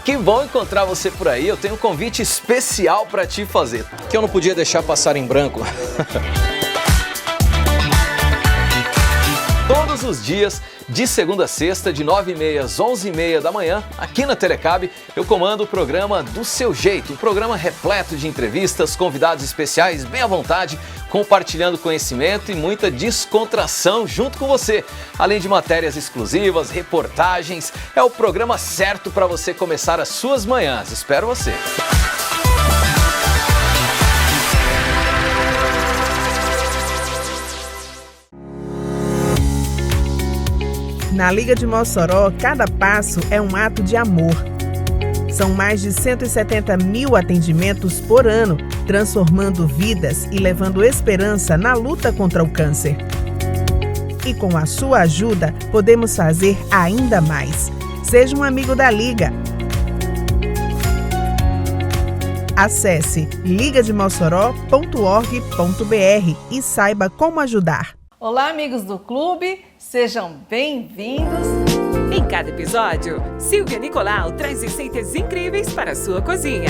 Que bom encontrar você por aí. Eu tenho um convite especial para te fazer, que eu não podia deixar passar em branco. Todos os dias, de segunda a sexta, de 9h30 às 11h30 da manhã, aqui na Telecab, eu comando o programa Do Seu Jeito, um programa repleto de entrevistas, convidados especiais, bem à vontade, compartilhando conhecimento e muita descontração junto com você. Além de matérias exclusivas, reportagens, é o programa certo para você começar as suas manhãs. Espero você! Na Liga de Mossoró, cada passo é um ato de amor. São mais de 170 mil atendimentos por ano, transformando vidas e levando esperança na luta contra o câncer. E com a sua ajuda, podemos fazer ainda mais. Seja um amigo da Liga. Acesse ligademossoró.org.br e saiba como ajudar. Olá, amigos do clube, sejam bem-vindos. Em cada episódio, Silvia Nicolau traz receitas incríveis para a sua cozinha.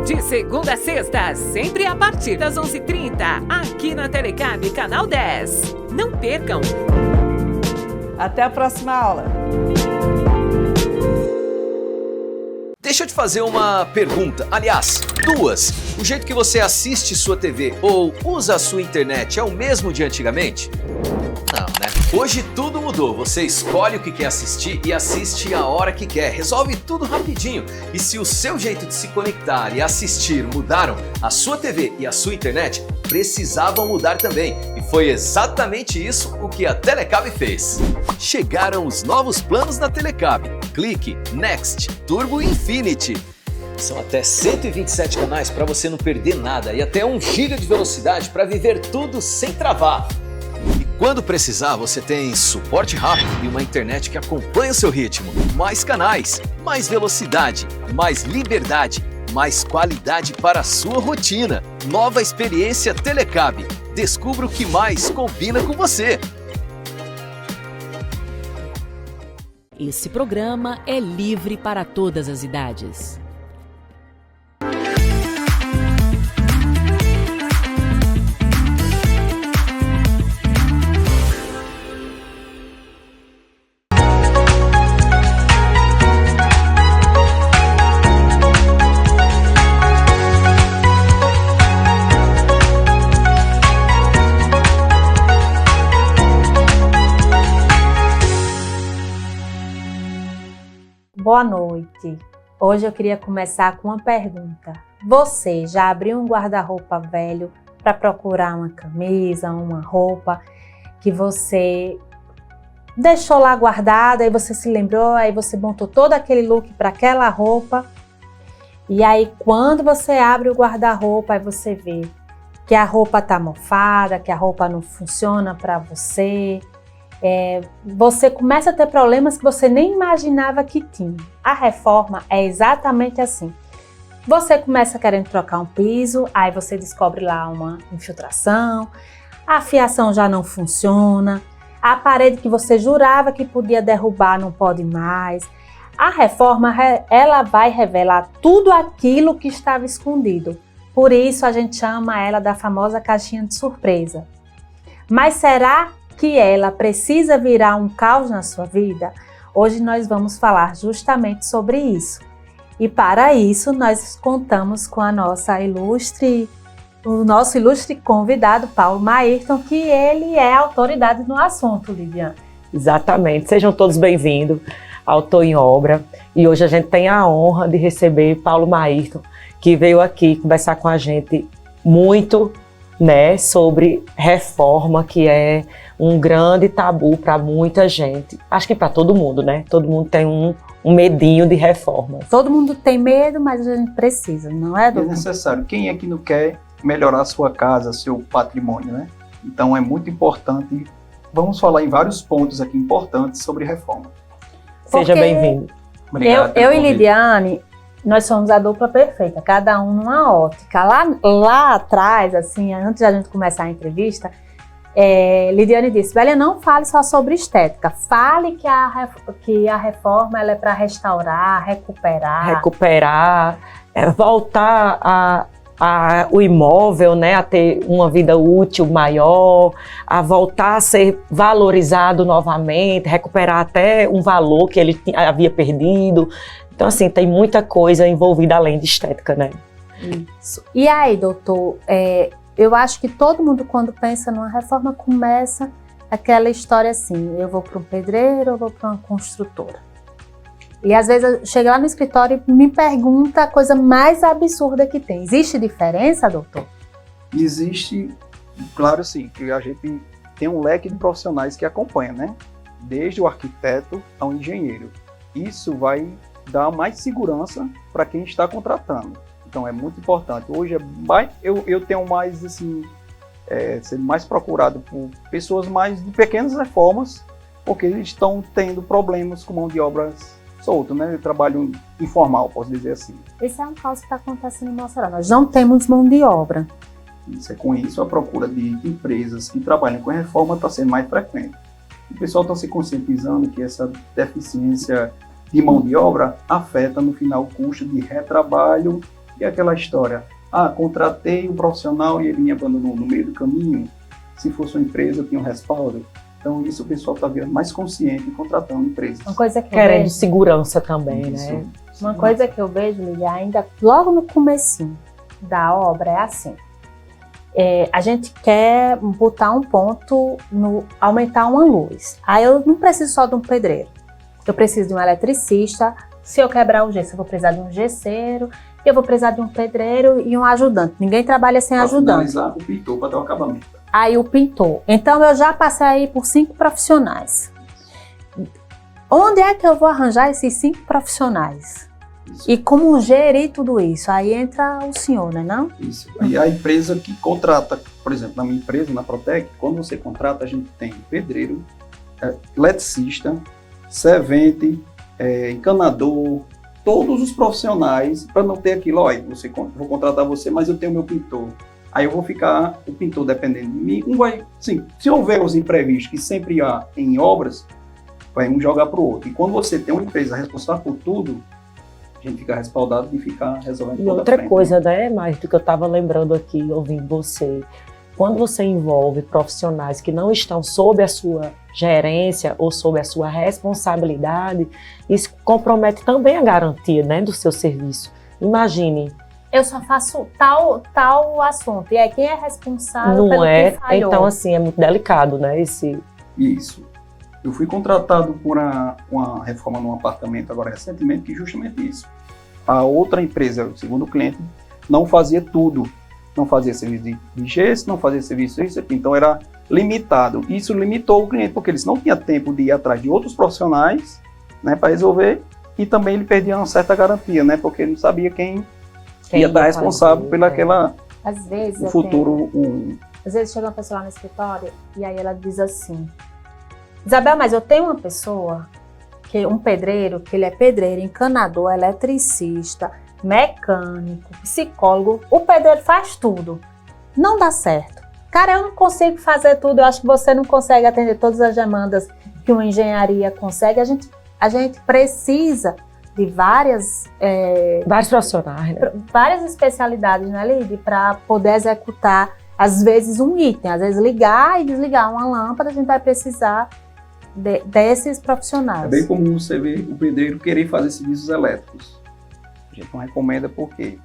De segunda a sexta, sempre a partir das 11h30, aqui na Telecab, Canal 10. Não percam! Até a próxima aula. Deixa eu te fazer uma pergunta, aliás, duas. O jeito que você assiste sua TV ou usa a sua internet é o mesmo de antigamente? Não, né? Hoje tudo mudou. Você escolhe o que quer assistir e assiste a hora que quer. Resolve tudo rapidinho. E se o seu jeito de se conectar e assistir mudaram, a sua TV e a sua internet precisavam mudar também. E foi exatamente isso o que a Telecab fez. Chegaram os novos planos da Telecab. Clique, Next, Turbo Infinity. São até 127 canais para você não perder nada e até 1 GB de velocidade para viver tudo sem travar. E quando precisar, você tem suporte rápido e uma internet que acompanha o seu ritmo. Mais canais, mais velocidade, mais liberdade, mais qualidade para a sua rotina. Nova experiência Telecab. Descubra o que mais combina com você. Esse programa é livre para todas as idades. Boa noite. Hoje eu queria começar com uma pergunta. Você já abriu um guarda-roupa velho para procurar uma camisa, uma roupa que você deixou lá guardada, aí você se lembrou, aí você montou todo aquele look para aquela roupa e aí quando você abre o guarda-roupa, aí você vê que a roupa tá mofada, que a roupa não funciona para você. Você começa a ter problemas que você nem imaginava que tinha. A reforma é exatamente assim. Você começa querendo trocar um piso, aí você descobre lá uma infiltração, a fiação já não funciona, a parede que você jurava que podia derrubar não pode mais. A reforma, ela vai revelar tudo aquilo que estava escondido. Por isso a gente chama ela da famosa caixinha de surpresa. Mas será que ela precisa virar um caos na sua vida? Hoje nós vamos falar justamente sobre isso. E para isso nós contamos com o nosso ilustre convidado, Paulo Maírton, que ele é autoridade no assunto, Lidiane. Exatamente. Sejam todos bem-vindos ao Tô em Obra. E hoje a gente tem a honra de receber Paulo Maírton, que veio aqui conversar com a gente muito, sobre reforma, que é um grande tabu para muita gente. Acho que para todo mundo, né? Todo mundo tem um medinho de reforma. Todo mundo tem medo, mas a gente precisa, não é, Dudu? É necessário. Quem é que não quer melhorar a sua casa, seu patrimônio, né? Então é muito importante. Vamos falar em vários pontos aqui importantes sobre reforma. Seja bem-vindo. Eu e Lidiane, Nós somos a dupla perfeita, cada um numa ótica. Lá atrás, assim, antes da gente começar a entrevista, Lidiane disse, Bélia, não fale só sobre estética, fale que a reforma ela é para restaurar, recuperar, voltar o imóvel, né, a ter uma vida útil maior, a voltar a ser valorizado novamente, recuperar até um valor que ele havia perdido. Então, assim, tem muita coisa envolvida além de estética, né? Isso. E aí, doutor, eu acho que todo mundo, quando pensa numa reforma, começa aquela história assim, eu vou para um pedreiro, eu vou para uma construtora. E às vezes eu chego lá no escritório e me pergunta a coisa mais absurda que tem. Existe diferença, doutor? Existe, claro sim, que a gente tem um leque de profissionais que acompanha, né? Desde o arquiteto ao engenheiro. Isso vai dar mais segurança para quem está contratando. Então é muito importante. Hoje eu tenho mais assim, sendo mais procurado por pessoas mais de pequenas reformas, porque eles estão tendo problemas com mão de obras solto, né? Trabalho informal, posso dizer assim. Esse é um caso que está acontecendo em Mossoró. Nós não temos mão de obra. Com isso, a procura de empresas que trabalham com reforma está sendo mais frequente. O pessoal está se conscientizando que essa deficiência de mão de obra afeta no final o custo de retrabalho e aquela história. Contratei um profissional e ele me abandonou no meio do caminho. Se fosse uma empresa, eu tinha um respaldo. Então, isso o pessoal está virando mais consciente e contratando empresas. Uma coisa que querendo segurança também, isso, né? Uma coisa que eu vejo, Lília, ainda logo no comecinho da obra é assim. A gente quer botar um ponto, aumentar uma luz. Aí eu não preciso só de um pedreiro. Eu preciso de um eletricista. Se eu quebrar o gesso, eu vou precisar de um gesseiro. Eu vou precisar de um pedreiro e um ajudante. Ninguém trabalha sem ajudante. Finalizar, o pintor para dar o acabamento. Aí o pintor. Então eu já passei aí por 5 profissionais. Onde é que eu vou arranjar esses 5 profissionais? Isso. E como gerir tudo isso? Aí entra o senhor, né, não? Isso. E a empresa que contrata, por exemplo, na minha empresa, na Protec, quando você contrata, a gente tem pedreiro, eletricista, servente, encanador, todos os profissionais, para não ter aquilo, olha, vou contratar você, mas eu tenho meu pintor. Aí eu vou ficar, o pintor dependendo de mim, sim, se houver os imprevistos que sempre há em obras, vai um jogar para o outro. E quando você tem uma empresa responsável por tudo, a gente fica respaldado de ficar resolvendo E toda outra a frente, coisa, né, mais do que eu estava lembrando aqui, ouvindo você, quando você envolve profissionais que não estão sob a sua gerência ou sob a sua responsabilidade, isso compromete também a garantia, né, do seu serviço. Imagine. Eu só faço tal assunto. E aí quem é responsável não pelo é, que falhou? então assim, é muito delicado, né, Isso. Eu fui contratado por uma reforma num apartamento agora recentemente, que justamente isso. A outra empresa, o segundo cliente, não fazia tudo. Não fazia serviço de gesso, não fazia serviço disso aqui. Então era limitado. Isso limitou o cliente, porque eles não tinham tempo de ir atrás de outros profissionais, né, para resolver. E também ele perdia uma certa garantia, né, porque ele não sabia quem ia estar responsável pelaquela Às vezes, o futuro. Às vezes chega uma pessoa lá no escritório e aí ela diz assim: Isabel, mas eu tenho uma pessoa, um pedreiro, que ele é pedreiro, encanador, eletricista, mecânico, psicólogo. O pedreiro faz tudo. Não dá certo. Cara, eu não consigo fazer tudo. Eu acho que você não consegue atender todas as demandas que uma engenharia consegue. A gente precisa de vários profissionais, né? Várias especialidades, né, Lidy, para poder executar, às vezes, um item. Às vezes, ligar e desligar uma lâmpada, a gente vai precisar desses profissionais. É bem comum você ver o pedreiro querer fazer serviços elétricos. A gente não recomenda porque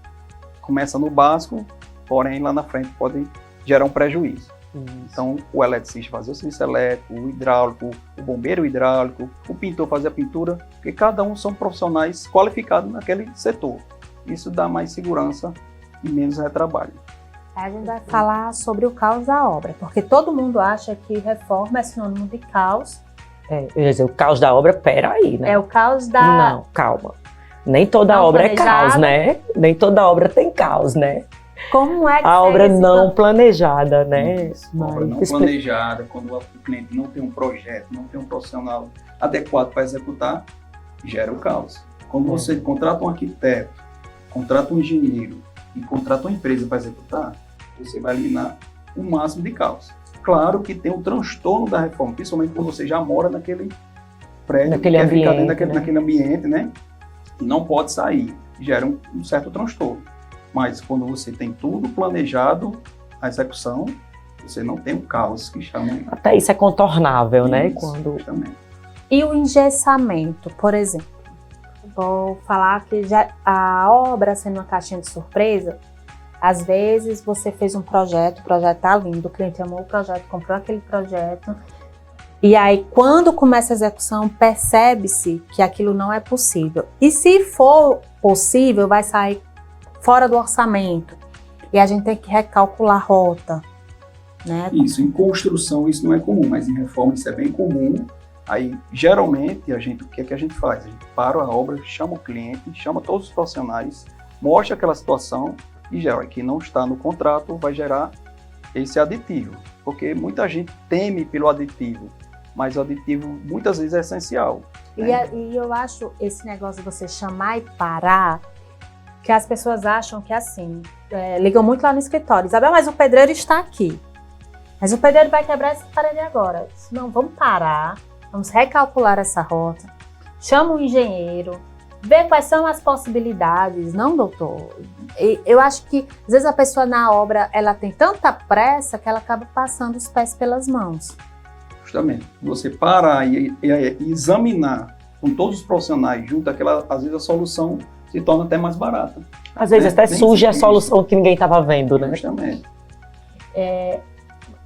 começa no básico, porém, lá na frente pode gerar um prejuízo. Então, o eletricista fazer o serviço elétrico, o hidráulico, o bombeiro hidráulico, o pintor fazer a pintura, porque cada um são profissionais qualificados naquele setor. Isso dá mais segurança e menos retrabalho. A gente vai falar sobre o caos da obra, porque todo mundo acha que reforma é sinônimo de caos. Eu ia dizer, o caos da obra, peraí, né? É o caos da... Não, calma. Nem toda obra é caos, né? Nem toda obra tem caos, né? Como é que a obra não planejada, né? A obra não planejada, quando o cliente não tem um projeto, não tem um profissional adequado para executar, gera o caos. Quando você contrata um arquiteto contrata um engenheiro e contrata uma empresa para executar, você vai eliminar o máximo de caos. Claro que tem o transtorno da reforma, principalmente quando você já mora naquele prédio, naquele quer ambiente, ficar dentro naquele ambiente, né? E não pode sair, gera um certo transtorno. Mas quando você tem tudo planejado, a execução, você não tem o caos que chamam. Até isso é contornável, né? Isso, justamente. E o engessamento, por exemplo. Vou falar que já a obra sendo uma caixinha de surpresa, às vezes você fez um projeto, o projeto tá lindo, o cliente amou o projeto, comprou aquele projeto, e aí quando começa a execução, percebe-se que aquilo não é possível. E se for possível, vai sair fora do orçamento, e a gente tem que recalcular a rota, né? Isso, em construção isso não é comum, mas em reforma isso é bem comum. Aí, geralmente, o que é que a gente faz? A gente para a obra, chama o cliente, chama todos os profissionais, mostra aquela situação e gera. Que não está no contrato vai gerar esse aditivo. Porque muita gente teme pelo aditivo, mas o aditivo muitas vezes é essencial. Né? E eu acho esse negócio de você chamar e parar, que as pessoas acham que é assim, ligam muito lá no escritório, Isabel, mas o pedreiro está aqui. Mas o pedreiro vai quebrar essa parede agora. Não, vamos parar. Vamos recalcular essa rota, chama um engenheiro, vê quais são as possibilidades, não, doutor? Eu acho que, às vezes, a pessoa na obra, ela tem tanta pressa que ela acaba passando os pés pelas mãos. Justamente, você parar e examinar com todos os profissionais junto, às vezes a solução se torna até mais barata. Às vezes até surge a solução que ninguém estava vendo, né? Justamente.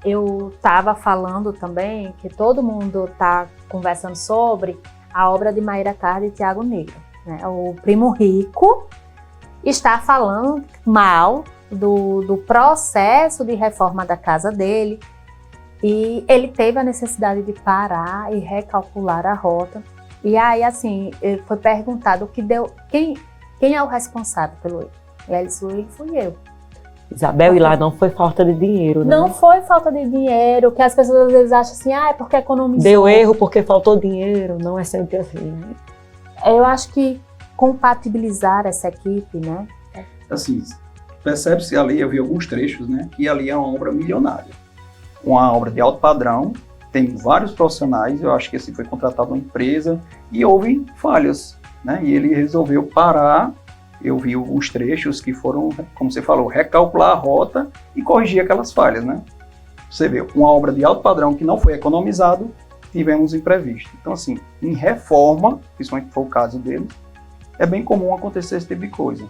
Eu estava falando também que todo mundo está conversando sobre a obra de Maíra Cardi e Tiago Negro. Né? O primo rico está falando mal do processo de reforma da casa dele e ele teve a necessidade de parar e recalcular a rota. E aí, assim, foi perguntado o que deu, quem é o responsável pelo erro? E aí ele disse, fui eu. Isabel, e lá não foi falta de dinheiro, né? Não foi falta de dinheiro, que as pessoas às vezes acham assim, é porque economizou. Deu erro porque faltou dinheiro, não é sempre assim, né? Eu acho que compatibilizar essa equipe, né? Assim, percebe-se ali, eu vi alguns trechos, né, que ali é uma obra milionária. Uma obra de alto padrão, tem vários profissionais, eu acho que assim foi contratado uma empresa e houve falhas, né? E ele resolveu parar. Eu vi alguns trechos que foram, como você falou, recalcular a rota e corrigir aquelas falhas, né? Você vê, uma obra de alto padrão que não foi economizado, tivemos imprevisto. Então, assim, em reforma, principalmente foi o caso dele, é bem comum acontecer esse tipo de coisa.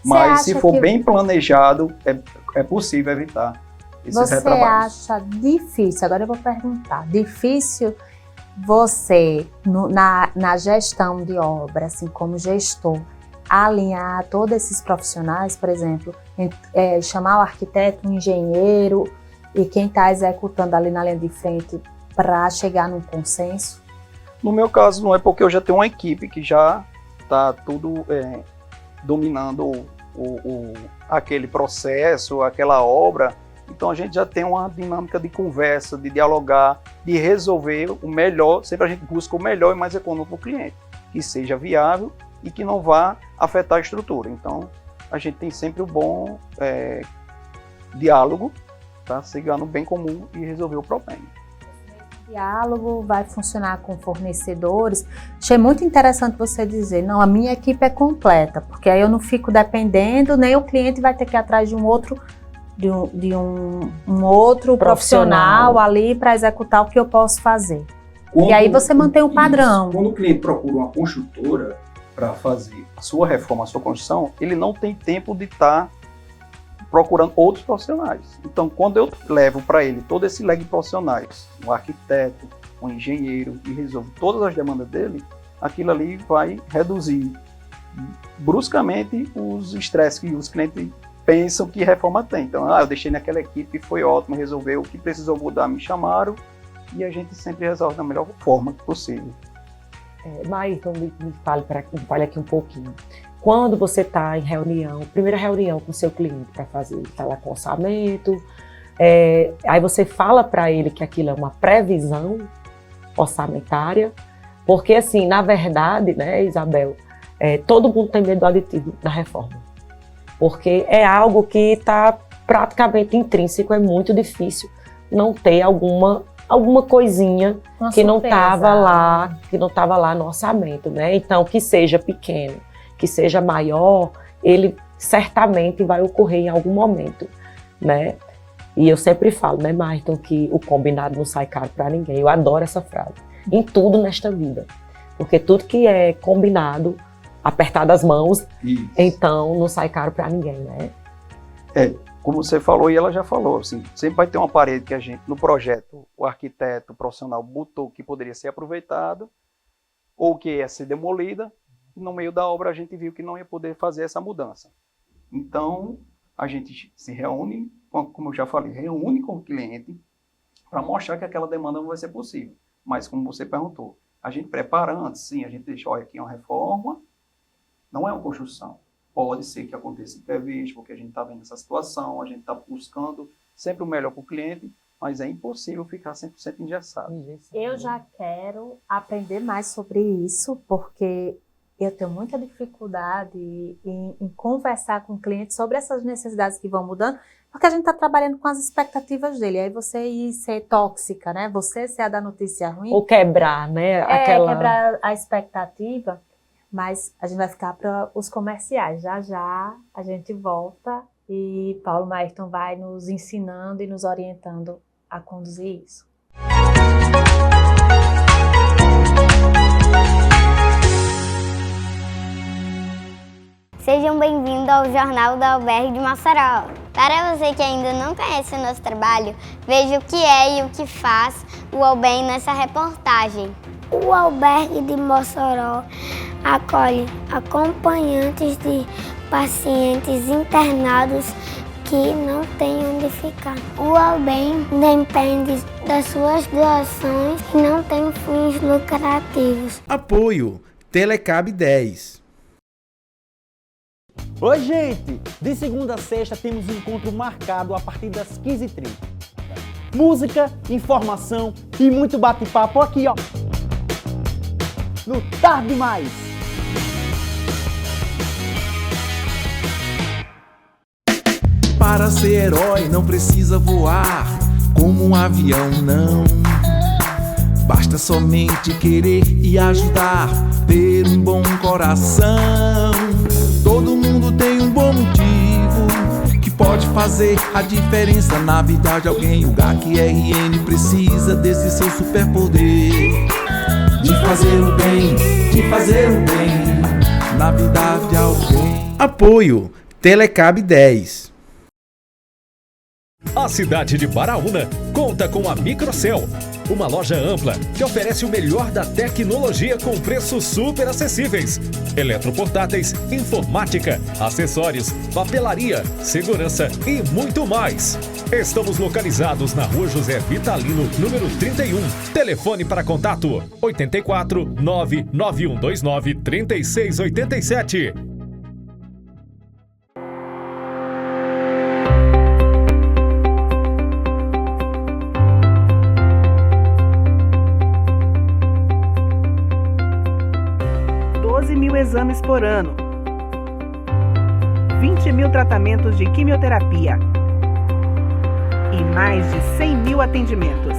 Mas se for bem planejado, é possível evitar esses retrabalhos. Você acha difícil, agora eu vou perguntar, difícil você, na gestão de obra, assim como gestor, alinhar todos esses profissionais, por exemplo, chamar o arquiteto, o engenheiro e quem está executando ali na linha de frente para chegar num consenso? No meu caso, não é porque eu já tenho uma equipe que já está tudo dominando aquele processo, aquela obra. Então a gente já tem uma dinâmica de conversa, de dialogar, de resolver o melhor. Sempre a gente busca o melhor e mais econômico para o cliente, que seja viável e que não vá afetar a estrutura. Então, a gente tem sempre o bom diálogo para chegar no bem comum e resolver o problema. Esse diálogo vai funcionar com fornecedores. Achei muito interessante você dizer, não, a minha equipe é completa, porque aí eu não fico dependendo, nem o cliente vai ter que ir atrás de um outro profissional ali para executar o que eu posso fazer. E aí você mantém o padrão. Quando o cliente procura uma construtora para fazer a sua reforma, a sua construção, ele não tem tempo de estar procurando outros profissionais. Então, quando eu levo para ele todo esse leque de profissionais, um arquiteto, um engenheiro, e resolvo todas as demandas dele, aquilo ali vai reduzir bruscamente os estresses que os clientes pensam que reforma tem. Então, eu deixei naquela equipe, foi ótimo, resolveu, o que precisou mudar, me chamaram, e a gente sempre resolve da melhor forma possível. Mas então me fale aqui um pouquinho. Quando você está em reunião, primeira reunião com o seu cliente para fazer, está lá com orçamento, aí você fala para ele que aquilo é uma previsão orçamentária, porque assim, na verdade, né, Isabel, todo mundo tem medo do aditivo da reforma. porque é algo que está praticamente intrínseco, é muito difícil não ter alguma coisinha que não estava lá no orçamento, né? Então, que seja pequeno, que seja maior, ele certamente vai ocorrer em algum momento, né? E eu sempre falo, né, Mayrton, que o combinado não sai caro para ninguém. Eu adoro essa frase. Em tudo nesta vida. Porque tudo que é combinado, apertar das mãos, isso. Então não sai caro para ninguém, né? Como você falou e ela já falou, assim, sempre vai ter uma parede que a gente, no projeto, o arquiteto o profissional botou que poderia ser aproveitado ou que ia ser demolida, e no meio da obra a gente viu que não ia poder fazer essa mudança. Então, a gente se reúne, como eu já falei, reúne com o cliente para mostrar que aquela demanda não vai ser possível. Mas, como você perguntou, a gente prepara antes, sim, a gente deixa, olha, aqui é uma reforma, não é uma construção. Pode ser que aconteça imprevisto, porque a gente está vendo essa situação, a gente está buscando sempre o melhor para o cliente, mas é impossível ficar 100% engessado. Eu já quero aprender mais sobre isso, porque eu tenho muita dificuldade em conversar com o cliente sobre essas necessidades que vão mudando, porque a gente está trabalhando com as expectativas dele. Aí você ir ser tóxica, né? Você ser a da notícia ruim. Ou quebrar, né? Quebrar a expectativa. Mas a gente vai ficar para os comerciais. Já já a gente volta e Paulo Mayrton vai nos ensinando e nos orientando a conduzir isso. Sejam bem-vindos ao Jornal do Albergue de Mossoró. Para você que ainda não conhece o nosso trabalho, veja o que é e o que faz o Albergue nessa reportagem. O Albergue de Mossoró acolhe acompanhantes de pacientes internados que não têm onde ficar. O Albergue depende das suas doações e não tem fins lucrativos. Apoio Telecab 10. Oi, gente! De segunda a sexta temos um encontro marcado a partir das 15h30. Música, informação e muito bate-papo aqui, ó. No Tarde Mais. Para ser herói não precisa voar como um avião, não. Basta somente querer e ajudar, ter um bom coração. Todo mundo tem um bom motivo que pode fazer a diferença na vida de alguém. O GAC-RN precisa desse seu superpoder de fazer o bem, na vida de alguém. Apoio Telecab 10. A cidade de Baraúna conta com a Microcel, uma loja ampla que oferece o melhor da tecnologia com preços super acessíveis. Eletroportáteis, informática, acessórios, papelaria, segurança e muito mais. Estamos localizados na Rua José Vitalino, número 31. Telefone para contato 84 99129 3687. Exames por ano, 20 mil tratamentos de quimioterapia e mais de 100 mil atendimentos.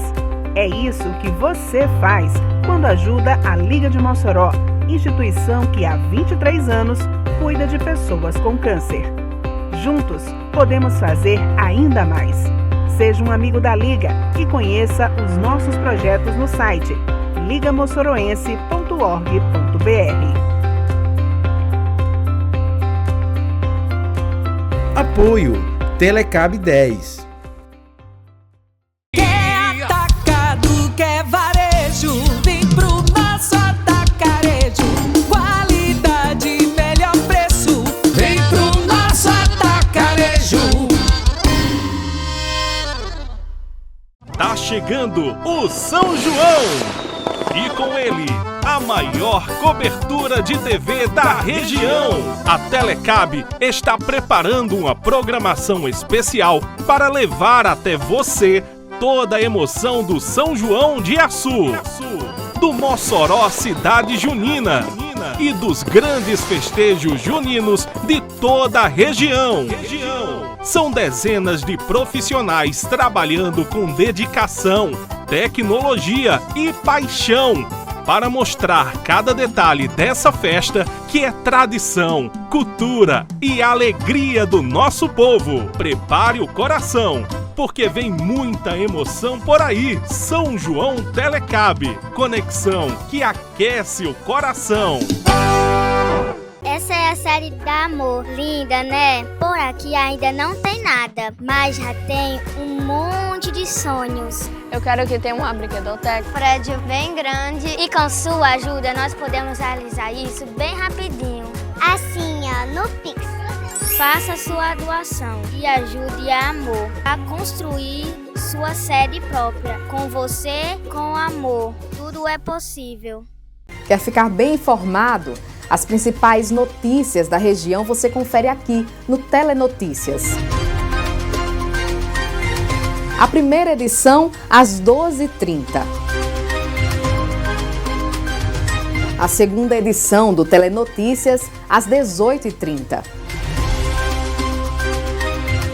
É isso que você faz quando ajuda a Liga de Mossoró, instituição que há 23 anos cuida de pessoas com câncer. Juntos, podemos fazer ainda mais. Seja um amigo da Liga e conheça os nossos projetos no site ligamossoroense.org.br. Apoio Telecab 10. Quer atacado, quer varejo, vem pro nosso atacarejo. Qualidade, melhor preço, vem pro nosso atacarejo. Tá chegando o São João e com ele a maior cobertura de TV da região. A Telecab está preparando uma programação especial para levar até você toda a emoção do São João de Açu, do Mossoró Cidade Junina, e dos grandes festejos juninos de toda a região. São dezenas de profissionais trabalhando com dedicação, tecnologia e paixão para mostrar cada detalhe dessa festa que é tradição, cultura e alegria do nosso povo. Prepare o coração, porque vem muita emoção por aí. São João Telecab, conexão que aquece o coração. Essa é a série da Amor, linda, né? Por aqui ainda não tem nada, mas já tem um monte de sonhos. Eu quero que tenha uma brinquedoteca, Prédio bem grande e com sua ajuda nós podemos realizar isso bem rapidinho. Assim, ó, no Pix. Faça sua doação e ajude a Amor a construir sua sede própria. Com você, com amor, tudo é possível. Quer ficar bem informado? As principais notícias da região você confere aqui no Telenotícias. A primeira edição às 12h30. A segunda edição do Telenotícias às 18h30.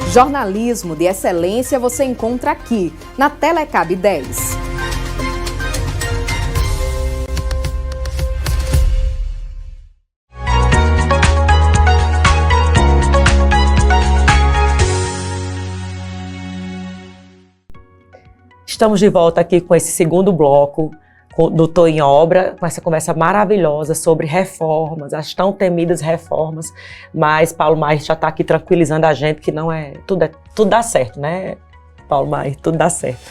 Jornalismo de excelência você encontra aqui na Telecab 10. Estamos de volta aqui com esse segundo bloco do Tô em Obra, com essa conversa maravilhosa sobre reformas, as tão temidas reformas, mas Paulo Mair já está aqui tranquilizando a gente que não é tudo dá certo, né, Paulo Mair? Tudo dá certo.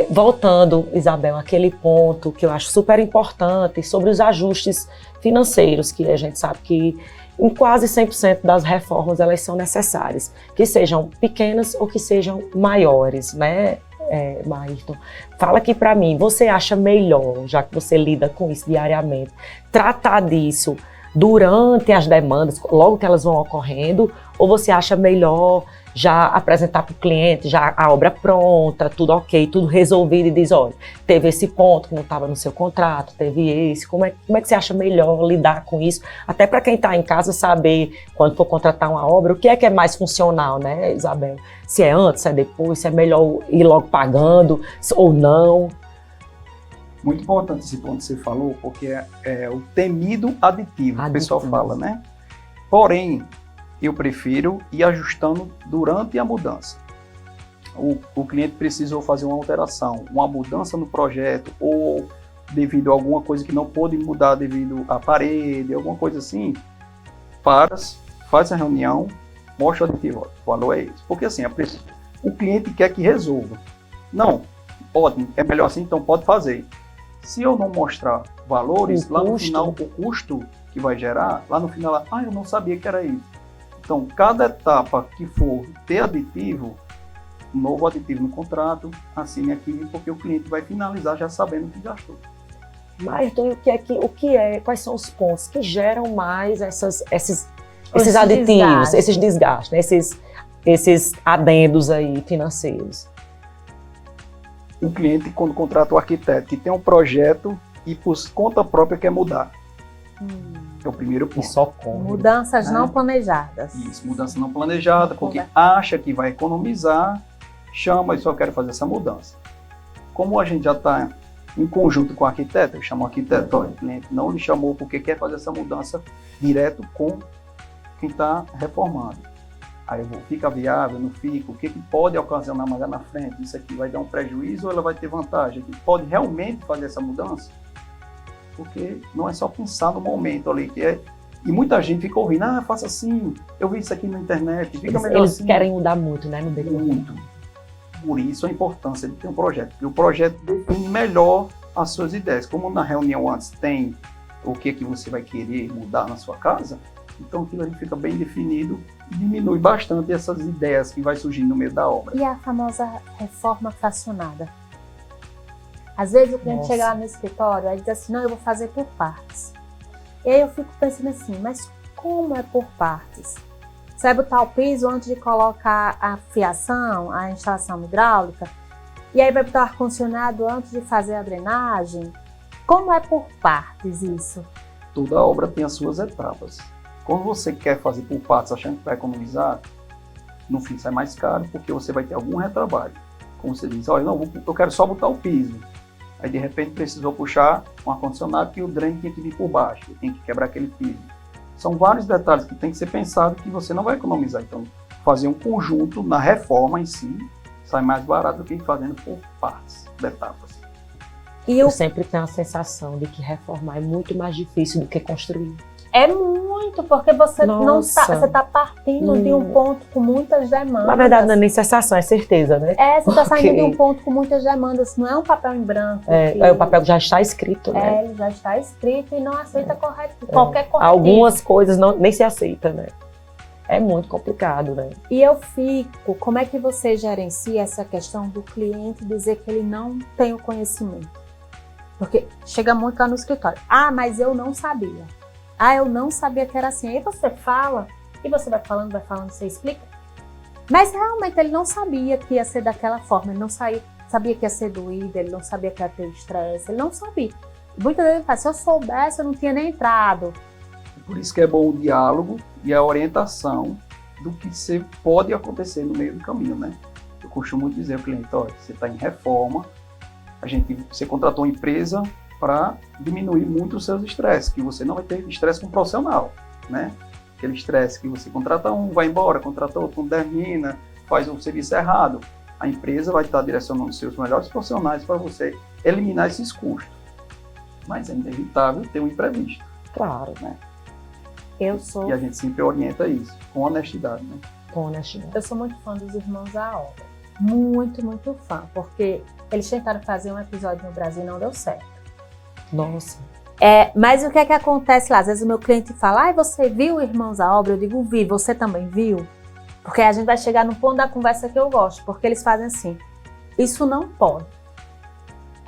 Voltando, Isabel, aquele ponto que eu acho super importante sobre os ajustes financeiros, que a gente sabe que em quase 100% das reformas elas são necessárias, que sejam pequenas ou que sejam maiores, né? Maírton, fala aqui para mim, você acha melhor, já que você lida com isso diariamente, tratar disso durante as demandas, logo que elas vão ocorrendo, ou você acha melhor já apresentar para o cliente, já a obra pronta, tudo ok, tudo resolvido e diz, olha, teve esse ponto que não estava no seu contrato, teve esse, como é que você acha melhor lidar com isso? Até para quem está em casa saber, quando for contratar uma obra, o que é mais funcional, né, Isabel? Se é antes, se é depois, se é melhor ir logo pagando ou não. Muito importante esse ponto que você falou, porque é o temido aditivo, que o pessoal fala, né? Porém, eu prefiro ir ajustando durante a mudança. O cliente precisou fazer uma alteração, uma mudança no projeto, ou devido a alguma coisa que não pôde mudar devido à parede, alguma coisa assim, faz a reunião, mostra o aditivo, o valor é esse. Porque assim, o cliente quer que resolva. Não, ótimo, é melhor assim, então pode fazer. Se eu não mostrar valores, lá no final, o custo que vai gerar, lá no final, eu não sabia que era isso. Então, cada etapa que for ter aditivo, novo aditivo no contrato, assine aqui, porque o cliente vai finalizar já sabendo o que gastou. Mas então, quais são os pontos que geram mais esses aditivos, esses desgastes, né? esses adendos aí financeiros? O cliente, quando contrata o arquiteto, que tem um projeto e por conta própria quer mudar. É o primeiro ponto. E só como. Mudanças não planejadas. Isso, mudança não planejada, porque acha que vai economizar, chama e só quer fazer essa mudança. Como a gente já está em conjunto com o arquiteto, eu chamo o arquiteto, olha, o cliente não lhe chamou porque quer fazer essa mudança direto com quem está reformando. Aí eu vou, fica viável, não fica, o que pode ocasionar mais lá na frente? Isso aqui vai dar um prejuízo ou ela vai ter vantagem? Pode realmente fazer essa mudança? Porque não é só pensar no momento ali, e muita gente fica ouvindo, faça assim, eu vi isso aqui na internet, fica melhor eles assim. Eles querem mudar muito, né, no muito. Por isso a importância de ter um projeto, porque o projeto define melhor as suas ideias. Como na reunião antes tem o que você vai querer mudar na sua casa, então aquilo ali fica bem definido e diminui bastante essas ideias que vai surgir no meio da obra. E a famosa reforma fracionada? Às vezes o cliente chega lá no escritório e diz assim, não, eu vou fazer por partes. E aí eu fico pensando assim, mas como é por partes? Você vai botar o piso antes de colocar a fiação, a instalação hidráulica? E aí vai botar o ar-condicionado antes de fazer a drenagem? Como é por partes isso? Toda obra tem as suas etapas. Quando você quer fazer por partes achando que vai economizar, no fim sai mais caro, porque você vai ter algum retrabalho. Como você diz, olha, não, eu quero só botar o piso. Aí de repente precisou puxar um ar-condicionado que o dreno tinha que vir por baixo, tem que quebrar aquele piso. São vários detalhes que tem que ser pensado que você não vai economizar. Então, fazer um conjunto na reforma em si sai mais barato do que fazendo por partes, de etapas. E eu sempre tenho a sensação de que reformar é muito mais difícil do que construir. É muito, porque você não tá, você está partindo de um ponto com muitas demandas. Na verdade, não é nem sensação, é certeza, né? Você está saindo de um ponto com muitas demandas, não é um papel em branco. O papel já está escrito, né? Ele já está escrito e não aceita qualquer corretivo. Algumas coisas nem se aceita, né? É muito complicado, né? E como é que você gerencia essa questão do cliente dizer que ele não tem o conhecimento? Porque chega muito lá no escritório. Mas eu não sabia. Eu não sabia que era assim. Aí você fala, e você vai falando, você explica. Mas realmente ele não sabia que ia ser daquela forma, ele não sabia que ia ser doído, ele não sabia que ia ter estresse, ele não sabia. Muitas vezes ele fala, se eu soubesse, eu não tinha nem entrado. Por isso que é bom o diálogo e a orientação do que pode acontecer no meio do caminho, né? Eu costumo dizer ao cliente, olha, você está em reforma, você contratou uma empresa para diminuir muito os seus estresses, que você não vai ter estresse com o profissional, né? Aquele estresse que você contrata um, vai embora, contrata outro, não termina, faz o serviço errado. A empresa vai estar direcionando os seus melhores profissionais para você eliminar esses custos. Mas é inevitável ter um imprevisto. Claro, né? E a gente sempre orienta isso, com honestidade, né? Com honestidade. Eu sou muito fã dos Irmãos à Obra. Muito, muito fã, porque eles tentaram fazer um episódio no Brasil e não deu certo. Nossa. Mas o que é que acontece lá? Às vezes o meu cliente fala, você viu Irmãos à Obra? Eu digo, vi, você também viu? Porque a gente vai chegar no ponto da conversa que eu gosto, porque eles fazem assim, isso não pode.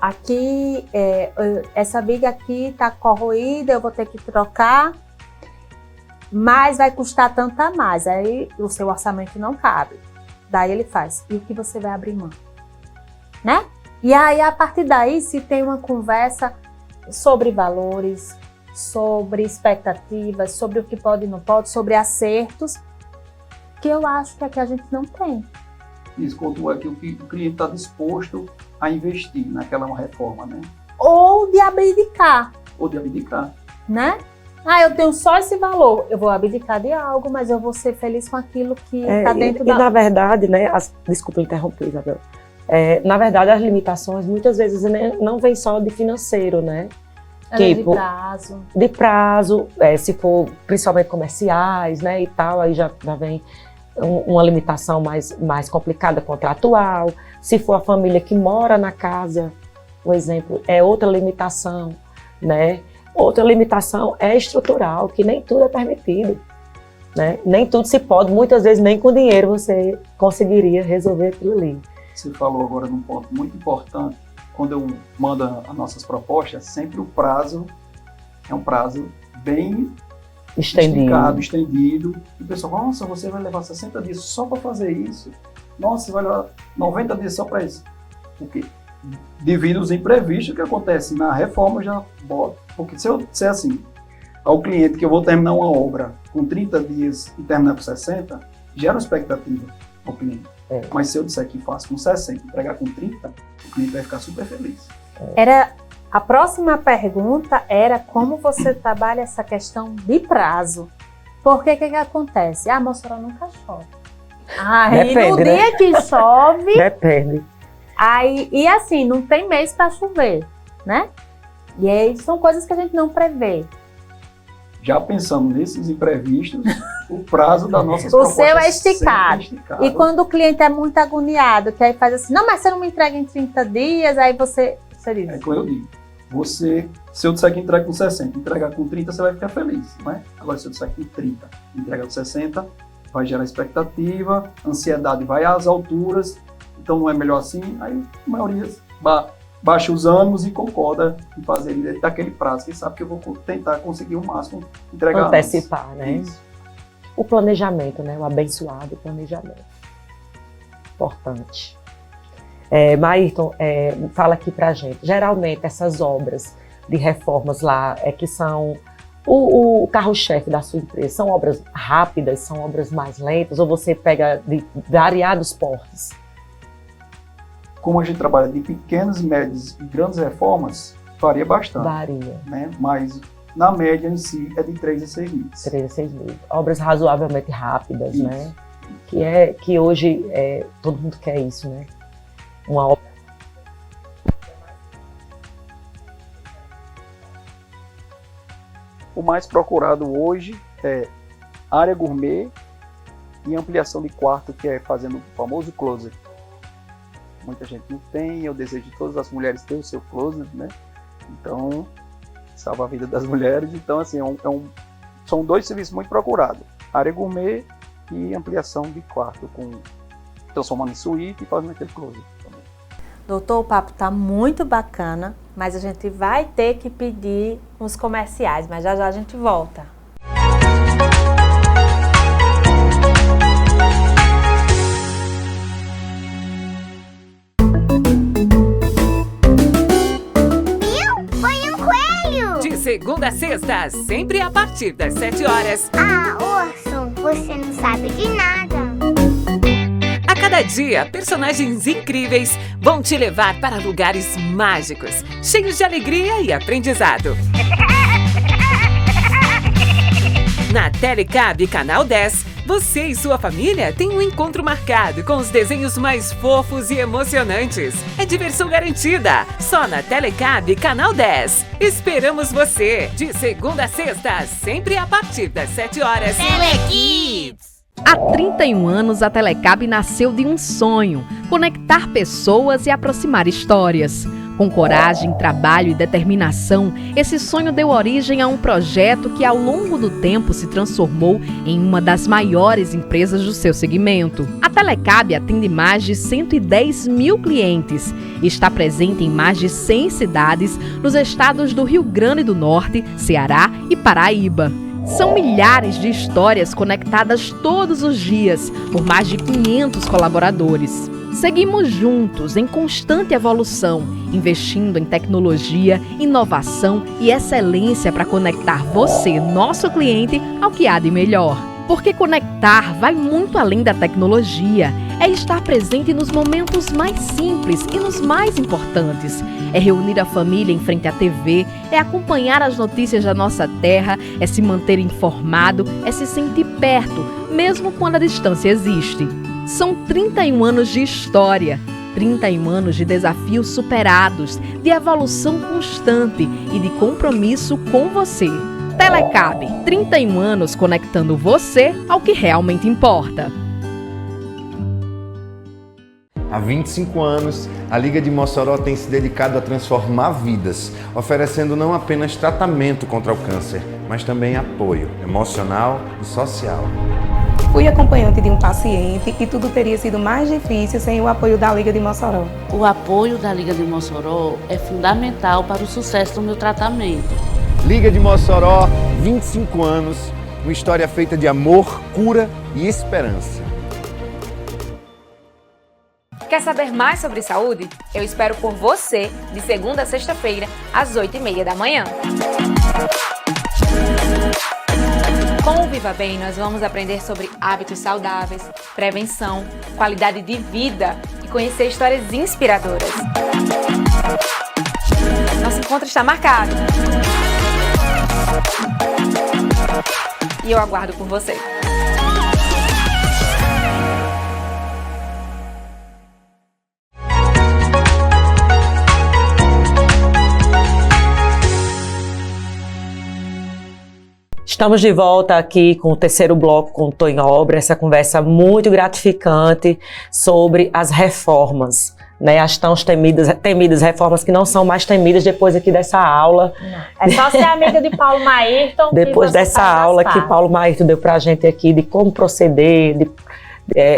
Aqui, essa viga aqui está corroída, eu vou ter que trocar, mas vai custar tanto a mais, aí o seu orçamento não cabe. Daí ele faz, e o que você vai abrir mão? Né? E aí, a partir daí, se tem uma conversa sobre valores, sobre expectativas, sobre o que pode e não pode, sobre acertos, que eu acho que aqui a gente não tem. Isso, quanto é que o cliente está disposto a investir naquela reforma, né? Ou de abdicar. Né? Eu tenho só esse valor, eu vou abdicar de algo, mas eu vou ser feliz com aquilo que está dentro da... E na verdade, né, desculpa interromper, Isabel, na verdade as limitações muitas vezes não vêm só de financeiro, né? Tipo, de prazo. De prazo, se for principalmente comerciais, né, e tal, aí já vem uma limitação mais complicada, contratual. Se for a família que mora na casa, por exemplo, é outra limitação, né? Outra limitação é estrutural, que nem tudo é permitido, né? Nem tudo se pode, muitas vezes nem com dinheiro você conseguiria resolver aquilo ali. Você falou agora num ponto muito importante, quando eu mando as nossas propostas, sempre o prazo é um prazo bem estendido. E o pessoal fala, nossa, você vai levar 60 dias só para fazer isso? Nossa, você vai levar 90 dias só para isso? Por quê? Devido aos imprevistos que acontecem na reforma, eu já boto. Porque se eu disser assim ao cliente que eu vou terminar uma obra com 30 dias e terminar com 60, gera uma expectativa ao cliente. Mas se eu disser que faço com 60 e entregar com 30, o cliente vai ficar super feliz. A próxima pergunta era como você trabalha essa questão de prazo. Porque o que acontece? Mossoró nunca chove. Depende, no dia que chove... Depende. E assim, não tem mês para chover, né? E aí são coisas que a gente não prevê. Já pensando nesses imprevistos, o prazo das nossas o propostas seu é esticado. E quando o cliente é muito agoniado, que aí faz assim, não, mas você não me entrega em 30 dias, aí você diz. É como eu digo, se eu disser que entrega com 60, entregar com 30, você vai ficar feliz, não é? Agora, se eu disser que com 30, entrega com 60, vai gerar expectativa, ansiedade vai às alturas, então não é melhor assim, aí a maioria baixa os ânimos e concorda em fazer dentro daquele prazo, que sabe que eu vou tentar conseguir o máximo, entregar antecipar, antes. Né? Isso. O planejamento, né? O abençoado planejamento. Importante. Maírton, fala aqui pra gente. Geralmente essas obras de reformas lá que são O carro-chefe da sua empresa são obras rápidas, são obras mais lentas, ou você pega de variados portes? Como a gente trabalha de pequenas, médias e grandes reformas, varia bastante. Varia. Né? Mas, na média em si, é de 3 a 6 meses. 3 a 6 meses. Obras razoavelmente rápidas, Isso. né? Que hoje todo mundo quer isso, né? Uma obra. O mais procurado hoje é área gourmet e ampliação de quarto, que é fazendo o famoso closet. Muita gente não tem, eu desejo de todas as mulheres ter o seu closet, né? Então, salva a vida das mulheres. Então, assim, são 2 serviços muito procurados. Área gourmet e ampliação de quarto, transformando em suíte e fazendo aquele closet também. Doutor, o papo está muito bacana, mas a gente vai ter que pedir uns comerciais, mas já já a gente volta. Foi um coelho! De segunda a sexta, sempre a partir das 7 horas. Ah, Orson, você não sabe de nada. A cada dia, personagens incríveis vão te levar para lugares mágicos, cheios de alegria e aprendizado. Na Telecab Canal 10, você e sua família têm um encontro marcado com os desenhos mais fofos e emocionantes. É diversão garantida, só na Telecab Canal 10. Esperamos você, de segunda a sexta, sempre a partir das 7 horas. Telekids! Há 31 anos, a Telecab nasceu de um sonho: conectar pessoas e aproximar histórias. Com coragem, trabalho e determinação, esse sonho deu origem a um projeto que, ao longo do tempo, se transformou em uma das maiores empresas do seu segmento. A Telecab atende mais de 110 mil clientes e está presente em mais de 100 cidades nos estados do Rio Grande do Norte, Ceará e Paraíba. São milhares de histórias conectadas todos os dias por mais de 500 colaboradores. Seguimos juntos em constante evolução, investindo em tecnologia, inovação e excelência para conectar você, nosso cliente, ao que há de melhor. Porque conectar vai muito além da tecnologia. É estar presente nos momentos mais simples e nos mais importantes. É reunir a família em frente à TV, é acompanhar as notícias da nossa terra, é se manter informado, é se sentir perto, mesmo quando a distância existe. São 31 anos de história, 31 anos de desafios superados, de evolução constante e de compromisso com você. Telecab, 31 anos conectando você ao que realmente importa. Há 25 anos, a Liga de Mossoró tem se dedicado a transformar vidas, oferecendo não apenas tratamento contra o câncer, mas também apoio emocional e social. Fui acompanhante de um paciente e tudo teria sido mais difícil sem o apoio da Liga de Mossoró. O apoio da Liga de Mossoró é fundamental para o sucesso do meu tratamento. Liga de Mossoró, 25 anos, uma história feita de amor, cura e esperança. Quer saber mais sobre saúde? Eu espero por você de segunda a sexta-feira, às 8h30 da manhã. Com o Viva Bem, nós vamos aprender sobre hábitos saudáveis, prevenção, qualidade de vida e conhecer histórias inspiradoras. Nosso encontro está marcado. E eu aguardo por você. Estamos de volta aqui com o terceiro bloco com o Tonho Obra, essa conversa muito gratificante sobre as reformas, né? As tão temidas reformas que não são mais temidas depois aqui dessa aula. Não. É só ser amiga de Paulo Maírton. Depois dessa aula que Paulo Maírton deu pra gente aqui de como proceder,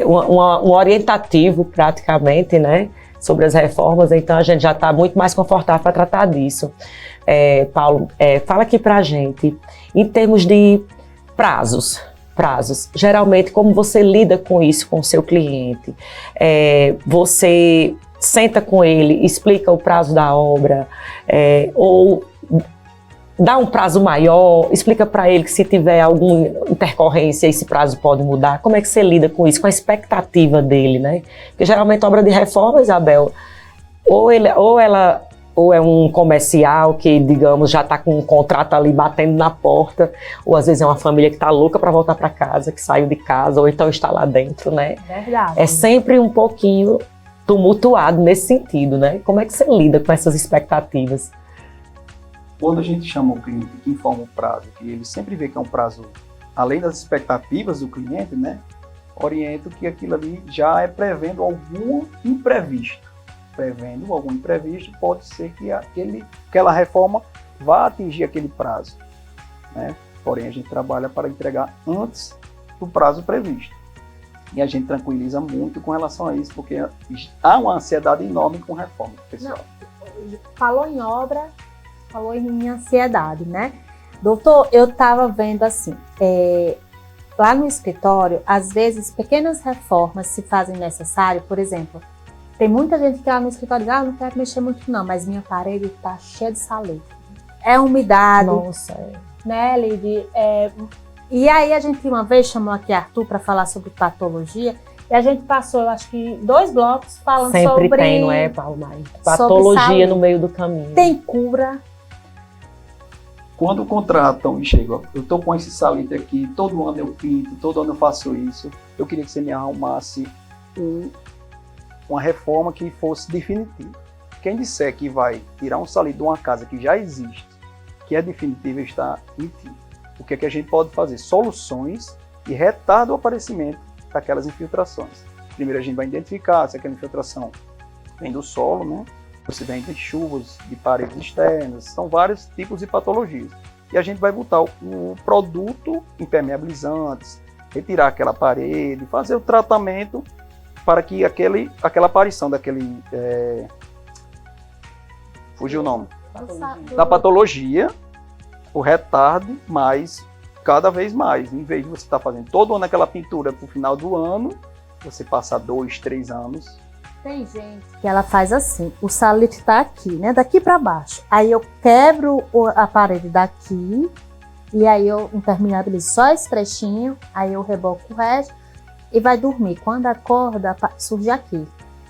um orientativo praticamente, né? Sobre as reformas, então a gente já está muito mais confortável para tratar disso. Paulo, fala aqui pra gente, em termos de prazos, geralmente como você lida com isso com o seu cliente? Você senta com ele, explica o prazo da obra, ou dá um prazo maior, explica para ele que se tiver alguma intercorrência, esse prazo pode mudar. Como é que você lida com isso, com a expectativa dele, né? Porque geralmente obra de reforma, Isabel, ou é um comercial que, digamos, já está com um contrato ali batendo na porta, ou às vezes é uma família que está louca para voltar para casa, que saiu de casa, ou então está lá dentro, né? Verdade. É sempre um pouquinho tumultuado nesse sentido, né? Como é que você lida com essas expectativas? Quando a gente chama o cliente que informa o prazo, que ele sempre vê que é um prazo além das expectativas do cliente, né? Oriento que aquilo ali já é prevendo algum imprevisto. Prevendo algum imprevisto, pode ser que aquela reforma vá atingir aquele prazo, né? Porém, a gente trabalha para entregar antes do prazo previsto. E a gente tranquiliza muito com relação a isso, porque há uma ansiedade enorme com reforma, pessoal. Falou em obra, falou em ansiedade, né? Doutor, eu estava vendo assim, lá no escritório, às vezes pequenas reformas se fazem necessário, por exemplo, tem muita gente que lá no escritório diz, não quero mexer muito não, mas minha parede está cheia de salitre. É umidade. Nossa, né, Lidy? E aí a gente uma vez chamou aqui Arthur para falar sobre patologia, e a gente passou, eu acho que 2 blocos falando sobre... Sempre tem, não é, Paulo Maia? Patologia no meio do caminho. Tem cura? Quando contratam e chegam, eu estou com esse salitre aqui, todo ano eu pinto, todo ano eu faço isso, eu queria que você me arrumasse uma reforma que fosse definitiva. Quem disser que vai tirar um salitre de uma casa que já existe, que é definitiva, está mentindo. O que é que a gente pode fazer? Soluções que retardam o aparecimento daquelas infiltrações. Primeiro a gente vai identificar se aquela infiltração vem do solo, né? Se vem de chuvas, de paredes externas, são vários tipos de patologias. E a gente vai botar o produto impermeabilizantes, retirar aquela parede, fazer o tratamento para que aquela aparição daquele... fugiu o nome. Da patologia, o retarde, mas cada vez mais. Em vez de você estar fazendo todo ano aquela pintura para o final do ano, você passa 2, 3 anos. Tem gente que ela faz assim, o salitre está aqui, né? Daqui para baixo. Aí eu quebro a parede daqui, e aí eu impermeabilizo só esse trechinho, aí eu reboco o resto e vai dormir. Quando acorda, surge aqui,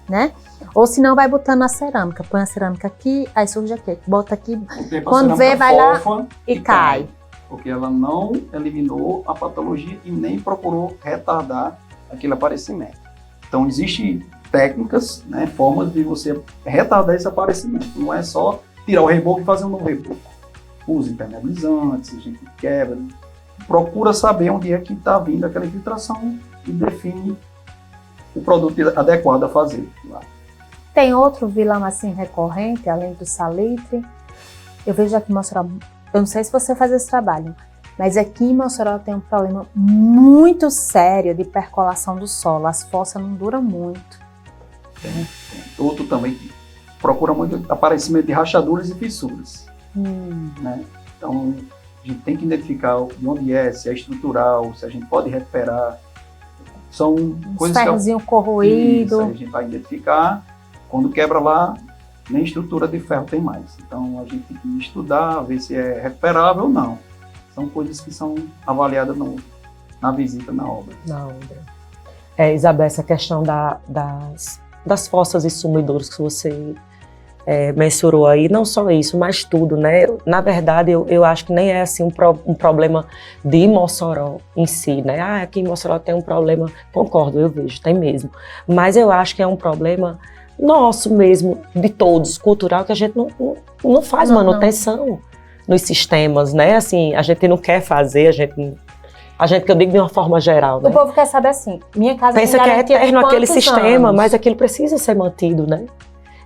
né? Ou se não, vai botando a cerâmica. Põe a cerâmica aqui, aí surge aqui. Bota aqui, quando vê, vai lá e cai. Porque ela não eliminou a patologia e nem procurou retardar aquele aparecimento. Então, existem técnicas, né, formas de você retardar esse aparecimento. Não é só tirar o reboco e fazer um novo reboco. Usa impermeabilizantes, a gente quebra. Procura saber onde é que está vindo aquela infiltração e define o produto adequado a fazer. Tem outro vilão assim recorrente, além do salitre? Eu vejo aqui em Mossoró, eu não sei se você faz esse trabalho, mas aqui em Mossoró tem um problema muito sério de percolação do solo. As fossas não duram muito. Tem. Outro também que procura muito aparecimento de rachaduras e fissuras. Né? Então, a gente tem que identificar de onde é, se é estrutural, se a gente pode recuperar. São coisas que... ferrozinho corroído. Isso, a gente vai identificar. Quando quebra lá, nem estrutura de ferro tem mais. Então, a gente tem que estudar, ver se é recuperável ou não. São coisas que são avaliadas na visita, na obra. Isabel, essa questão das fossas e sumidouros que você mensurou aí, não só isso, mas tudo, né? Na verdade, eu acho que nem é assim um problema de Mossoró em si, né? Aqui em Mossoró tem um problema, concordo, eu vejo, tem mesmo. Mas eu acho que é um problema nosso mesmo, de todos, cultural, que a gente não faz manutenção nos sistemas, né? Assim, a gente não quer fazer, a gente que eu digo de uma forma geral, né? O povo quer saber assim, minha casa pensa que é eterno aquele sistema, mas aquilo precisa ser mantido, né?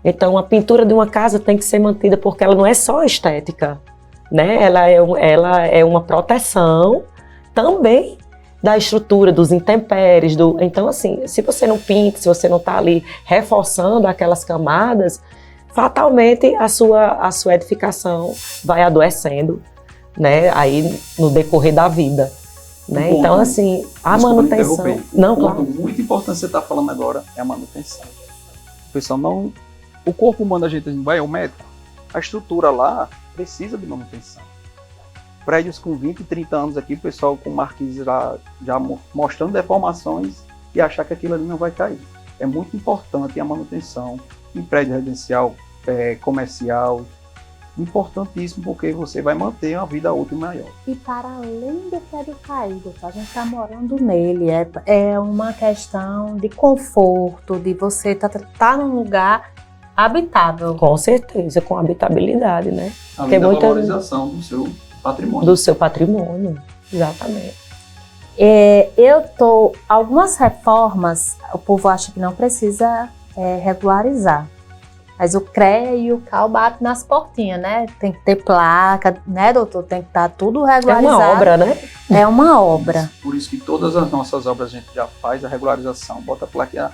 Então, a pintura de uma casa tem que ser mantida porque ela não é só estética, né? Ela é uma proteção também da estrutura, dos intempéries, então assim, se você não pinta, se você não está ali reforçando aquelas camadas, fatalmente a sua edificação vai adoecendo, né? Aí no decorrer da vida. Né? Então, assim, a manutenção... Não, claro. Muito importante você está falando agora é a manutenção. O pessoal o corpo humano, a gente vai ao médico, a estrutura lá precisa de manutenção. prédios com 20, 30 anos aqui, o pessoal com marquise já mostrando deformações e achar que aquilo ali não vai cair. É muito importante a manutenção em prédio residencial, comercial, importantíssimo, porque você vai manter uma vida útil maior. E para além do prédio caído, a gente está morando nele, é uma questão de conforto, de você tá num lugar habitável. Com certeza, com habitabilidade, né? Além da valorização do seu patrimônio. Do seu patrimônio, exatamente. Algumas reformas, o povo acha que não precisa regularizar. Mas o CREA e o CAL batem nas portinhas, né? Tem que ter placa, né, doutor? Tem que estar tudo regularizado. É uma obra, né? É uma obra. Por isso que todas as nossas obras a gente já faz a regularização, bota a placa.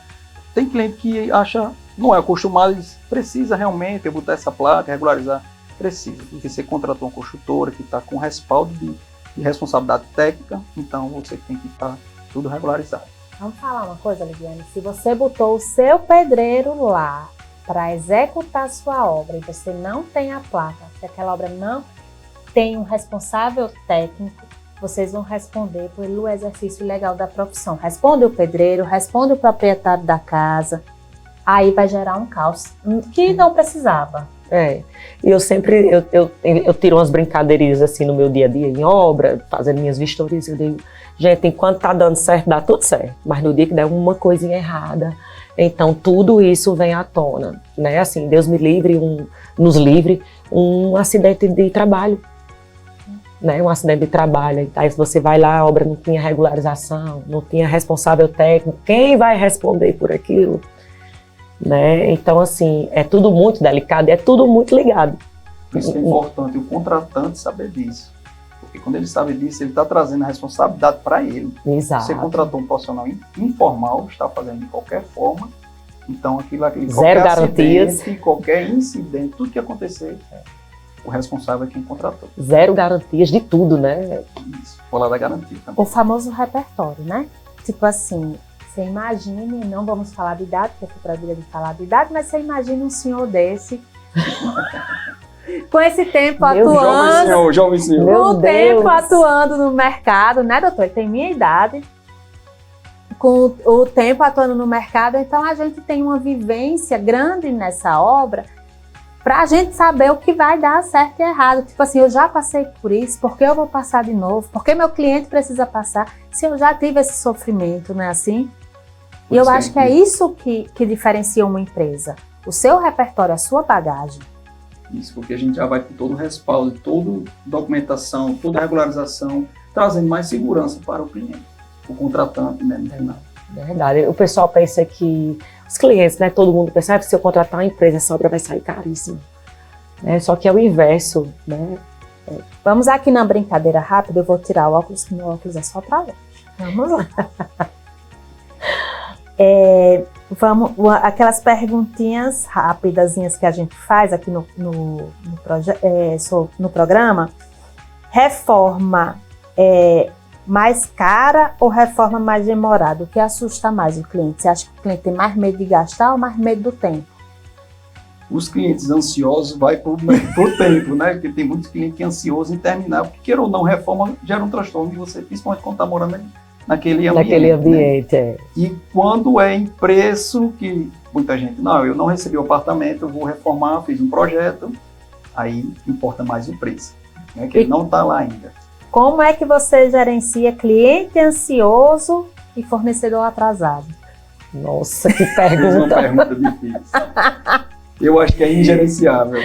Tem cliente que acha, não é acostumado, precisa realmente eu botar essa placa, regularizar. Precisa, porque você contratou uma construtora que está com respaldo de responsabilidade técnica, então você tem que estar tudo regularizado. Vamos falar uma coisa, Lidiane? Se você botou o seu pedreiro lá para executar a sua obra e você não tem a placa, se aquela obra não tem um responsável técnico, vocês vão responder pelo exercício legal da profissão. Responde o pedreiro, responde o proprietário da casa, aí vai gerar um caos que não precisava. E eu sempre, eu tiro umas brincadeirinhas assim no meu dia a dia em obra, fazendo minhas vistorias, eu digo, gente, enquanto tá dando certo, dá tudo certo, mas no dia que der uma coisinha errada, então tudo isso vem à tona, né, assim, Deus me livre, nos livre, um acidente de trabalho, né, um acidente de trabalho, aí você vai lá, a obra não tinha regularização, não tinha responsável técnico, quem vai responder por aquilo? Né? Então, assim, é tudo muito delicado, é tudo muito ligado. Por isso que é importante o contratante saber disso. Porque quando ele sabe disso, ele está trazendo a responsabilidade para ele. Exato. Você contratou um profissional informal, está fazendo de qualquer forma, então aquilo zero garantias. Qualquer incidente, tudo que acontecer, o responsável é quem contratou. Zero garantias de tudo, né? Isso, falar da garantia também. O famoso repertório, né? Tipo assim, você imagine, não vamos falar de idade, porque eu proibida de falar de idade, mas você imagina um senhor desse, com esse tempo atuando, jovem senhor. Com o tempo atuando no mercado, né, doutor? Ele tem minha idade, com o tempo atuando no mercado, então a gente tem uma vivência grande nessa obra, para a gente saber o que vai dar certo e errado. Tipo assim, eu já passei por isso, por que eu vou passar de novo? Por que meu cliente precisa passar? Se eu já tive esse sofrimento, não é assim? E eu acho que é isso que diferencia uma empresa. O seu repertório, a sua bagagem. Isso, porque a gente já vai com todo o respaldo, toda documentação, toda a regularização, trazendo mais segurança para o cliente, o contratante, né, no final. Verdade. O pessoal pensa que os clientes, né, todo mundo pensa que se eu contratar uma empresa, essa obra vai sair caríssima. Né? Só que é o inverso, né? Vamos aqui na brincadeira rápida, eu vou tirar o óculos, que meu óculos é só para longe. Vamos lá. Aquelas perguntinhas rapidazinhas que a gente faz aqui no programa. Reforma mais cara ou reforma mais demorada? O que assusta mais o cliente? Você acha que o cliente tem mais medo de gastar ou mais medo do tempo? Os clientes ansiosos vai por tempo, né? Porque tem muitos clientes que é ansioso em terminar, porque queira ou não, reforma gera um transtorno de você, principalmente quando está morando naquele ambiente. Né? E quando é em preço, que muita gente, não, eu não recebi o apartamento, eu vou reformar, fiz um projeto, aí importa mais o preço, né? Que ele não está lá ainda. Como é que você gerencia cliente ansioso e fornecedor atrasado? Nossa, que pergunta! É uma pergunta difícil. Eu acho que é ingerenciável.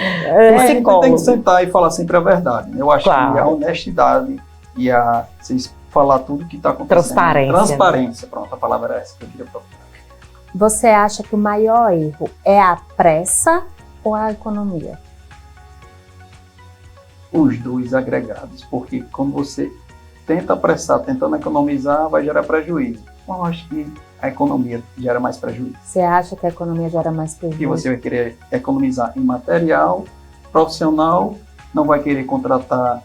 Mas a gente tem que sentar e falar sempre a verdade. Eu acho que a honestidade e vocês falar tudo que está acontecendo. Transparência, pronto, a palavra era essa que eu queria procurar. Você acha que o maior erro é a pressa ou a economia? Os dois agregados, porque quando você tenta apressar, tentando economizar, vai gerar prejuízo. Eu acho que a economia gera mais prejuízo. Você acha que a economia gera mais prejuízo? E você vai querer economizar em material, profissional, não vai querer contratar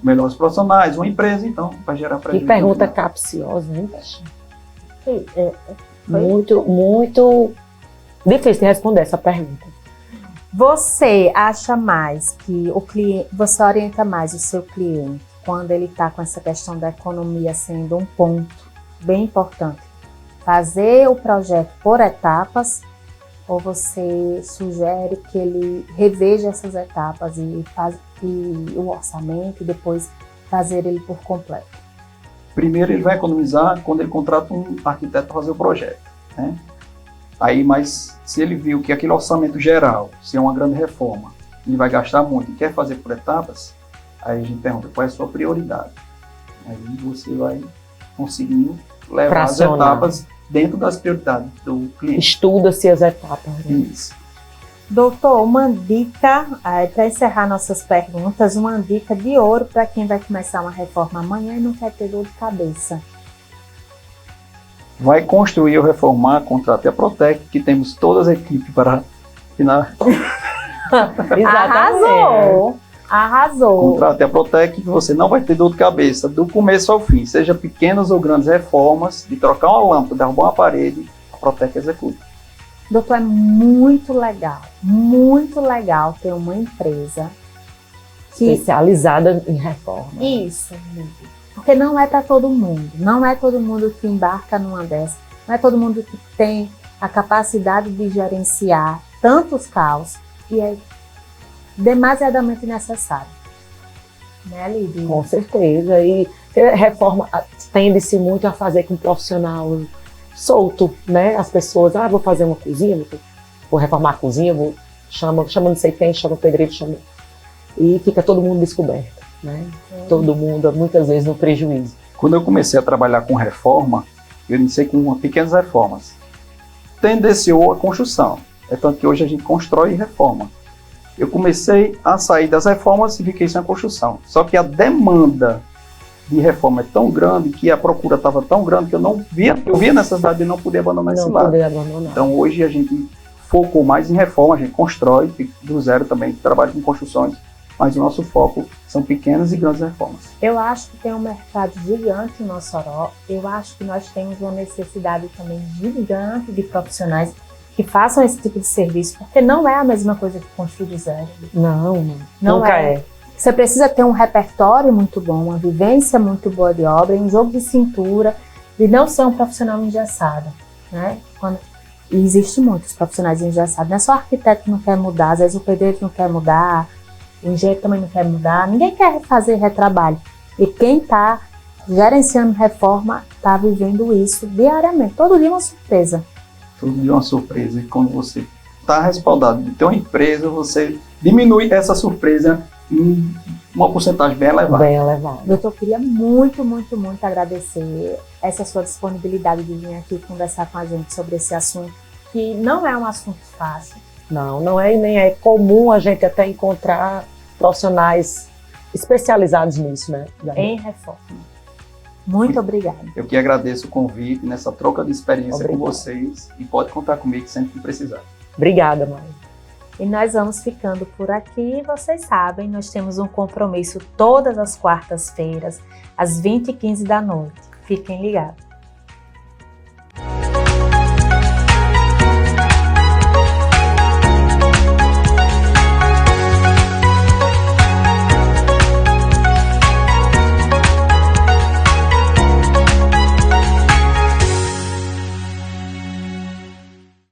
melhores profissionais, uma empresa, então vai gerar prejuízo. Que pergunta capciosa, hein? Muito, muito difícil de responder essa pergunta. Você acha mais que o cliente, você orienta mais o seu cliente quando ele está com essa questão da economia sendo um ponto bem importante? Fazer o projeto por etapas ou você sugere que ele reveja essas etapas e o orçamento e depois fazer ele por completo? Primeiro ele vai economizar quando ele contrata um arquiteto para fazer o projeto, né? Aí, mas se ele viu que aquele orçamento geral, se é uma grande reforma, ele vai gastar muito e quer fazer por etapas, aí a gente pergunta qual é a sua prioridade. Aí você vai conseguindo levar as etapas dentro das prioridades do cliente. Estuda-se as etapas. Né? Isso. Doutor, uma dica, para encerrar nossas perguntas, uma dica de ouro para quem vai começar uma reforma amanhã e não quer ter dor de cabeça. Vai construir ou reformar, contrate a Protec, que temos todas as equipes para final. Arrasou! Arrasou! Contrate a Protec, que você não vai ter dor de cabeça do começo ao fim, seja pequenas ou grandes reformas, de trocar uma lâmpada, derrubar uma parede, a Protec executa. Doutor, é muito legal ter uma empresa especializada em reforma. Isso, porque não é para todo mundo, não é todo mundo que embarca numa dessas, não é todo mundo que tem a capacidade de gerenciar tantos caos e é demasiadamente necessário. Né, Lídia? Com certeza, e reforma tende-se muito a fazer com um profissional solto, né? As pessoas, vou fazer uma cozinha, vou reformar a cozinha, chama não sei quem, chama o pedreiro, e fica todo mundo descoberto, né? Todo mundo, muitas vezes, no prejuízo. Quando eu comecei a trabalhar com reforma, eu iniciei com pequenas reformas. Tendenciou a construção, é tanto que hoje a gente constrói e reforma. Eu comecei a sair das reformas e fiquei sem a construção. Só que a demanda de reforma é tão grande, que a procura estava tão grande, que eu via necessidade de não poder abandonar esse lado. Então hoje a gente focou mais em reforma, a gente constrói, do zero também, trabalha com construções, mas o nosso foco são pequenas e grandes reformas. Eu acho que tem um mercado gigante em Mossoró, eu acho que nós temos uma necessidade também gigante de profissionais que façam esse tipo de serviço, porque não é a mesma coisa que construir do zero. Não nunca é. Você precisa ter um repertório muito bom, uma vivência muito boa de obra, um jogo de cintura, de não ser um profissional engessado, né? E existe muitos profissionais engessados, não é só o arquiteto que não quer mudar, às vezes o pedreiro não quer mudar, o engenheiro também não quer mudar, ninguém quer fazer retrabalho. E quem está gerenciando reforma está vivendo isso diariamente, todo dia uma surpresa. Todo dia uma surpresa, e quando você está respaldado de ter uma empresa, você diminui essa surpresa em uma porcentagem bem elevada. Bem elevada. Doutor, eu queria muito agradecer essa sua disponibilidade de vir aqui conversar com a gente sobre esse assunto, que não é um assunto fácil. Não é, e nem é comum a gente até encontrar profissionais especializados nisso, né? Em reforma. Muito obrigada. Eu que agradeço o convite, nessa troca de experiência com vocês, e pode contar comigo sempre que precisar. Obrigada, mãe. E nós vamos ficando por aqui. Vocês sabem, nós temos um compromisso todas as quartas-feiras, às 20h15 da noite. Fiquem ligados.